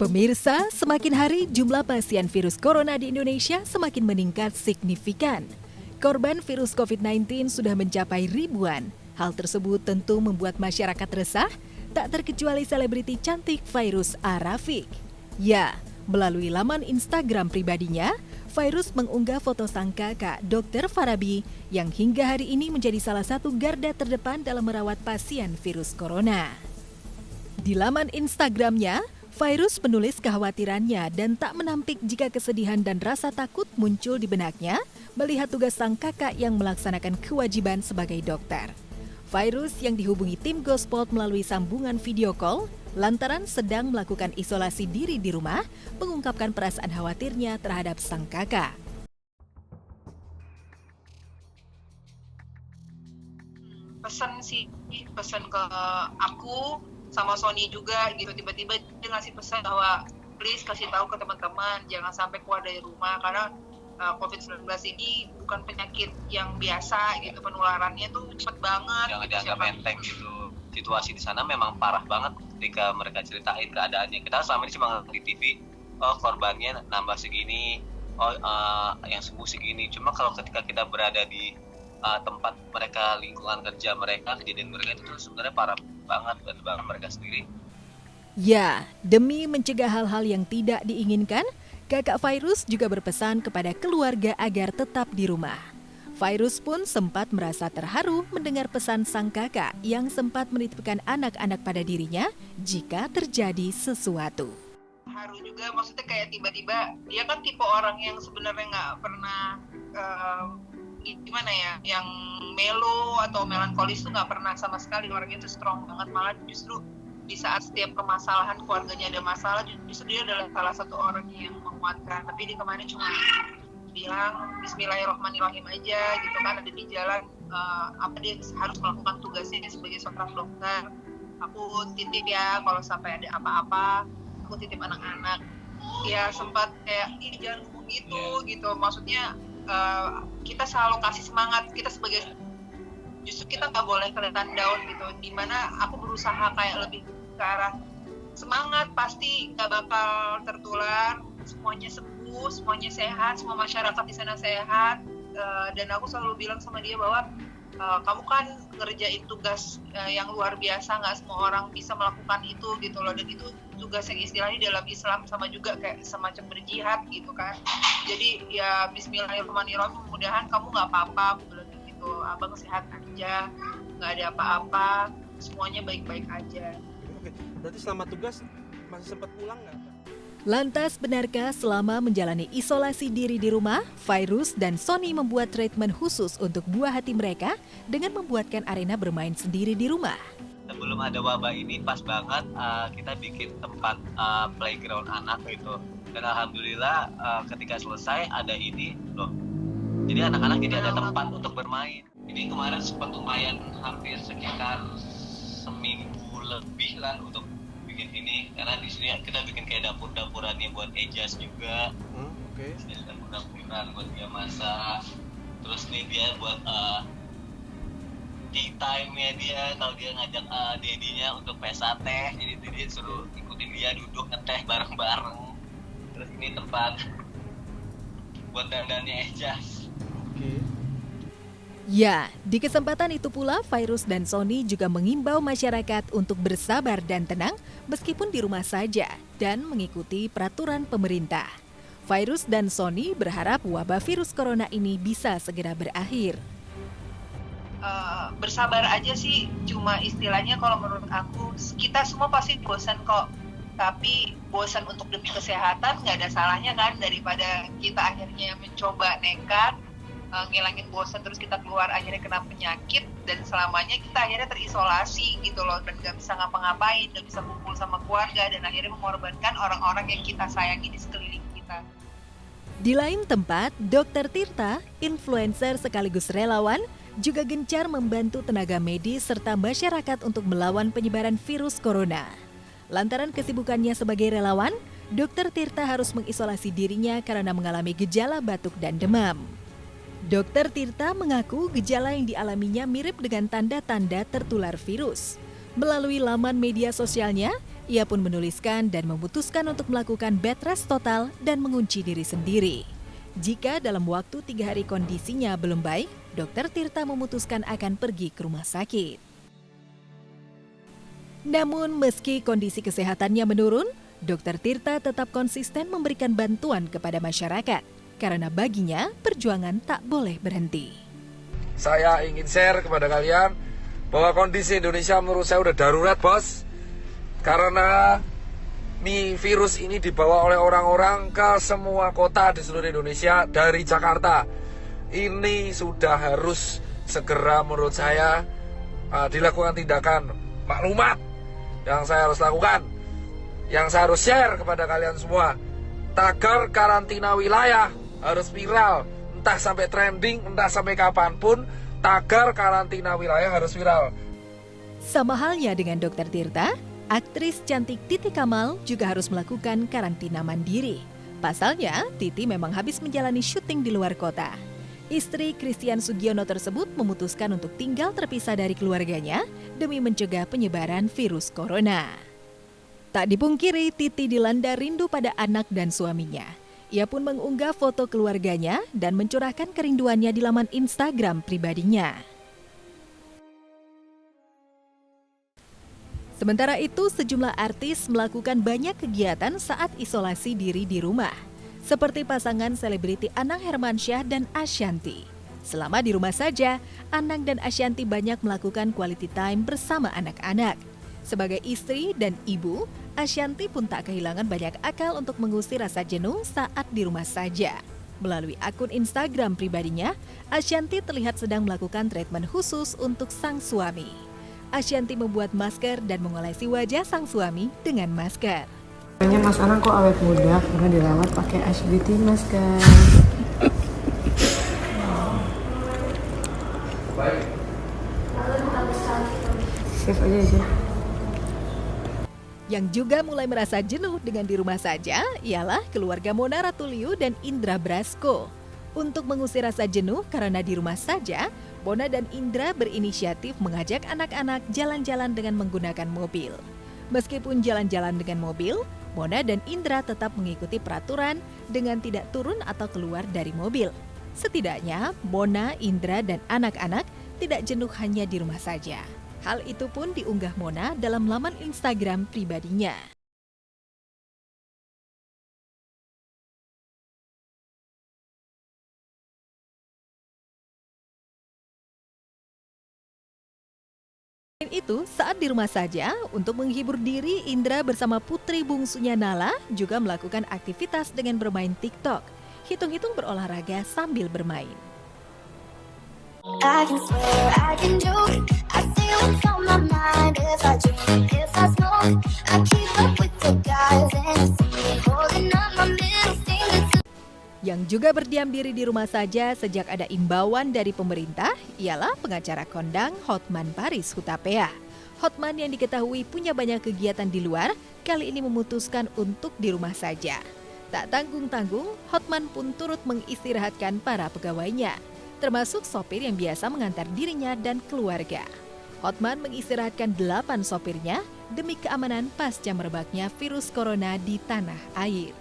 Pemirsa, semakin hari jumlah pasien virus corona di Indonesia semakin meningkat signifikan. Korban virus COVID-19 sudah mencapai ribuan. Hal tersebut tentu membuat masyarakat resah, tak terkecuali selebriti cantik Fairuz Arafiq. Ya, melalui laman Instagram pribadinya, Fairuz mengunggah foto sang kakak Dr. Farabi yang hingga hari ini menjadi salah satu garda terdepan dalam merawat pasien virus corona. Di laman Instagramnya, Fairuz menulis kekhawatirannya dan tak menampik jika kesedihan dan rasa takut muncul di benaknya melihat tugas sang kakak yang melaksanakan kewajiban sebagai dokter. Fairuz yang dihubungi tim Gosport melalui sambungan video call lantaran sedang melakukan isolasi diri di rumah, mengungkapkan perasaan khawatirnya terhadap sang kakak. Pesan ke aku sama Sony juga gitu, tiba-tiba dia ngasih pesan bahwa please kasih tahu ke teman-teman jangan sampai keluar dari rumah karena COVID-19 ini bukan penyakit yang biasa gitu, penularannya tuh cepet banget. Jangan dianggap enteng gitu. Situasi di sana memang parah banget ketika mereka ceritain keadaannya. Kita selama ini cuma di TV, oh korbannya nambah segini, yang sembuh segini. Cuma kalau ketika kita berada di tempat mereka, lingkungan kerja mereka, kejadian mereka itu sebenarnya parah banget buat mereka sendiri. Ya, demi mencegah hal-hal yang tidak diinginkan, kakak Fairuz juga berpesan kepada keluarga agar tetap di rumah. Fairuz pun sempat merasa terharu mendengar pesan sang kakak yang sempat menitipkan anak-anak pada dirinya jika terjadi sesuatu. Haru juga, maksudnya kayak tiba-tiba dia kan tipe orang yang sebenarnya nggak pernah gimana ya, yang melo atau melankolis tuh nggak pernah sama sekali. Orangnya itu strong banget, malah justru di saat setiap permasalahan keluarganya ada masalah, justru dia adalah salah satu orang yang menguatkan. Tapi dia kemarin cuma bilang Bismillahirrahmanirrahim aja gitu kan, ada di jalan dia harus melakukan tugasnya sebagai seorang dokter. Aku titip ya kalau sampai ada apa-apa, aku titip anak-anak. Ya sempat kayak jangan ngomong gitu, maksudnya kita selalu kasih semangat, kita sebagai justru kita nggak boleh kelihatan down gitu, dimana aku berusaha kayak lebih ke arah semangat, pasti nggak bakal tertular, semuanya sembuh, semuanya sehat, semua masyarakat di sana sehat. Dan aku selalu bilang sama dia bahwa kamu kan ngerjain tugas yang luar biasa, nggak semua orang bisa melakukan itu gitu loh, dan itu tugas yang istilahnya dalam Islam sama juga kayak semacam berjihad gitu kan. Jadi ya Bismillahirrahmanirrahim, mudah-mudahan kamu nggak apa-apa, aku bilang gitu, abang sehat aja, nggak ada apa-apa, semuanya baik-baik aja. Oke, berarti selama tugas masih sempat pulang nggak? Lantas, benarkah selama menjalani isolasi diri di rumah, Fairuz dan Sony membuat treatment khusus untuk buah hati mereka dengan membuatkan arena bermain sendiri di rumah? Sebelum ada wabah ini pas banget kita bikin tempat playground anak gitu. Dan alhamdulillah ketika selesai ada ini loh. Jadi anak-anak jadi ada tempat untuk bermain. Ini kemarin sempat lumayan hampir sekitar seminggu lebih lah untuk bikin ini, karena di sini kita bikin kayak dapur-dapurannya buat Ejas juga. Oke. Jadi dapur-dapuran buat dia masak. Terus nih dia buat tea time-nya dia, kalau dia ngajak dedinya untuk pesta teh, jadi dia suruh ikutin dia duduk ngeteh bareng-bareng. Terus ini tempat buat dandannya Ejas. Oke. Ya, di kesempatan itu pula Fairuz dan Sony juga mengimbau masyarakat untuk bersabar dan tenang meskipun di rumah saja dan mengikuti peraturan pemerintah. Fairuz dan Sony berharap wabah virus corona ini bisa segera berakhir. Bersabar aja sih, cuma istilahnya kalau menurut aku kita semua pasti bosan kok, tapi bosan untuk demi kesehatan nggak ada salahnya kan, daripada kita akhirnya mencoba nekat ngilangin bosan terus kita keluar akhirnya kena penyakit dan selamanya kita akhirnya terisolasi gitu loh, dan nggak bisa ngapa-ngapain, nggak bisa kumpul sama keluarga, dan akhirnya mengorbankan orang-orang yang kita sayangi di sekeliling kita. Di lain tempat, Dr. Tirta, influencer sekaligus relawan, juga gencar membantu tenaga medis serta masyarakat untuk melawan penyebaran virus corona. Lantaran kesibukannya sebagai relawan, Dr. Tirta harus mengisolasi dirinya karena mengalami gejala batuk dan demam. Dr. Tirta mengaku gejala yang dialaminya mirip dengan tanda-tanda tertular virus. Melalui laman media sosialnya, Ia pun menuliskan dan memutuskan untuk melakukan bed rest total dan mengunci diri sendiri. Jika dalam waktu 3 hari kondisinya belum baik, Dr. Tirta memutuskan akan pergi ke rumah sakit. Namun meski kondisi kesehatannya menurun, Dr. Tirta tetap konsisten memberikan bantuan kepada masyarakat karena baginya perjuangan tak boleh berhenti. Saya ingin share kepada kalian bahwa kondisi Indonesia menurut saya udah darurat, bos. Karena virus ini dibawa oleh orang-orang ke semua kota di seluruh Indonesia dari Jakarta. Ini sudah harus segera menurut saya dilakukan tindakan maklumat yang saya harus lakukan. Yang saya harus share kepada kalian semua. Tagar karantina wilayah harus viral. Entah sampai trending, entah sampai kapanpun, tagar karantina wilayah harus viral. Sama halnya dengan Dr. Tirta, aktris cantik Titi Kamal juga harus melakukan karantina mandiri. Pasalnya, Titi memang habis menjalani syuting di luar kota. Istri Christian Sugiono tersebut memutuskan untuk tinggal terpisah dari keluarganya demi mencegah penyebaran virus corona. Tak dipungkiri, Titi dilanda rindu pada anak dan suaminya. Ia pun mengunggah foto keluarganya dan mencurahkan kerinduannya di laman Instagram pribadinya. Sementara itu, sejumlah artis melakukan banyak kegiatan saat isolasi diri di rumah, seperti pasangan selebriti Anang Hermansyah dan Ashanty. Selama di rumah saja, Anang dan Ashanty banyak melakukan quality time bersama anak-anak. Sebagai istri dan ibu, Ashanty pun tak kehilangan banyak akal untuk mengusir rasa jenuh saat di rumah saja. Melalui akun Instagram pribadinya, Ashanty terlihat sedang melakukan treatment khusus untuk sang suami. Ashanty membuat masker dan mengolesi wajah sang suami dengan masker. Kayaknya Mas Anang kok awet muda karena dirawat pakai Ash Beauty masker. Save aja ya. Yang juga mulai merasa jenuh dengan di rumah saja ialah keluarga Mona Ratuliu dan Indra Brasko. Untuk mengusir rasa jenuh karena di rumah saja, Mona dan Indra berinisiatif mengajak anak-anak jalan-jalan dengan menggunakan mobil. Meskipun jalan-jalan dengan mobil, Mona dan Indra tetap mengikuti peraturan dengan tidak turun atau keluar dari mobil. Setidaknya, Mona, Indra, dan anak-anak tidak jenuh hanya di rumah saja. Hal itu pun diunggah Mona dalam laman Instagram pribadinya. Selain itu, saat di rumah saja, untuk menghibur diri, Indra bersama putri bungsunya Nala juga melakukan aktivitas dengan bermain TikTok. Hitung-hitung berolahraga sambil bermain. I can swear, I can joke, I say what's on my mind. If I drink, if I smoke, I keep up with the guys and you see me holding up my middle finger to. Yang juga berdiam diri di rumah saja sejak ada imbauan dari pemerintah ialah pengacara kondang Hotman Paris Hutapea. Hotman yang diketahui punya banyak kegiatan di luar, kali ini memutuskan untuk di rumah saja. Tak tanggung-tanggung, Hotman pun turut mengistirahatkan para pegawainya, termasuk sopir yang biasa mengantar dirinya dan keluarga. Hotman mengistirahatkan 8 sopirnya demi keamanan pasca merebaknya virus corona di tanah air.